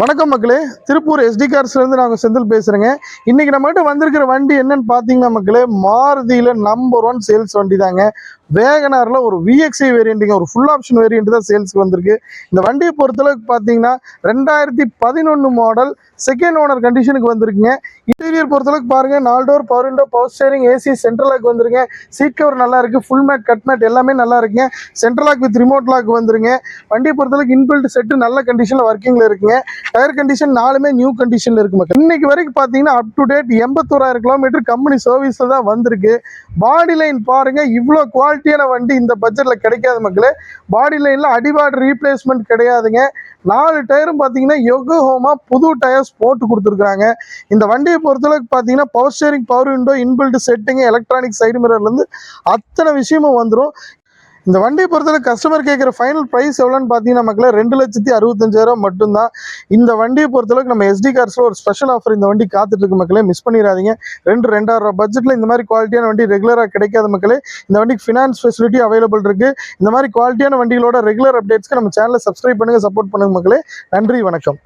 வணக்கம் மக்களே, திருப்பூர் SD கார்ஸ்லேருந்து நாங்கள் செந்தில் பேசுகிறேங்க. இன்றைக்கி நம்மகிட்ட வந்திருக்கிற வண்டி என்னன்னு பார்த்தீங்கன்னா மக்களே, மாருதியில் நம்பர் 1 சேல்ஸ் வண்டி தாங்க. வேகனாரில் ஒரு VXI வேரியண்ட்டுங்க, ஒரு ஃபுல் ஆப்ஷன் வேரியண்ட் தான் சேல்ஸுக்கு வந்திருக்கு. இந்த வண்டியை பொறுத்தளவுக்கு பார்த்தீங்கன்னா 2011 மாடல், செகண்ட் ஓனர் கண்டிஷனுக்கு வந்திருக்குங்க. இன்டீரியர் பொறுத்தளவுக்கு பாருங்கள், 4 door power window, power steering, AC, central lock வந்துருங்க. சீட் கவர் நல்லா இருக்குது, ஃபுல் மேட், கட் மேட் எல்லாமே நல்லா இருக்குங்க. Central lock with remote lock வந்துருங்க. வண்டியை பொறுத்தளவுக்கு இன்பில்ட் செட்டு நல்ல கண்டிஷனில் ஒர்க்கிங்கில் இருக்குங்க. டயர் கண்டிஷன் நாலுமே நியூ கண்டிஷன்ல இருக்கு மக்கள். இன்னைக்கு வரைக்கும் பார்த்தீங்கன்னா up to date 81,000 kilometre company சர்வீஸ்ல தான் வந்திருக்கு. பாடி லைன் பாருங்க, இவ்வளோ குவாலிட்டியான வண்டி இந்த பட்ஜெட்ல கிடைக்காது மக்களே. பாடி லைன்ல அடிபாடு ரீப்ளேஸ்மெண்ட் கிடையாதுங்க. 4 டயரும் பார்த்தீங்கன்னா யோகோஹோமா புது டயர்ஸ் போட்டு கொடுத்துருக்காங்க. இந்த வண்டியை பொறுத்தளவுக்கு பார்த்தீங்கன்னா power steering, power window, inbuilt setting, electronic side மிரர்லேருந்து அத்தனை விஷயமும் வந்துடும். இந்த வண்டியை பொறுத்தவரைக்கும் கஸ்டமர் கேட்குற ஃபைனல் ப்ரைஸ் எவ்வளோன்னு பார்த்தீங்கன்னா மக்களே 2,65,000 மட்டும்தான். இந்த வண்டியை பொறுத்தளவுக்கு நம்ம SD கார்ஸில் ஒரு ஸ்பெஷல் ஆஃபர் இந்த வண்டி காத்துட்டு இருக்கு மக்களே, மிஸ் பண்ணிடாதீங்க. 2,000 பட்ஜெட்டில் இந்த மாதிரி குவாலிட்டியான வண்டி ரெகுலராக கிடைக்காத மக்களே. இந்த வண்டிக்கு ஃபினான்ஸ் ஃபெசிலிட்டி அவைலபிள் இருக்குது. இந்த மாதிரி குவாலிட்டியான வண்டிகளோட ரெகுலர் அப்டேட்ஸ்க்கு நம்ம சேனலை சப்ஸ்கிரைப் பண்ணுங்கள், சப்போர்ட் பண்ணுங்கள் மக்களே. நன்றி, வணக்கம்.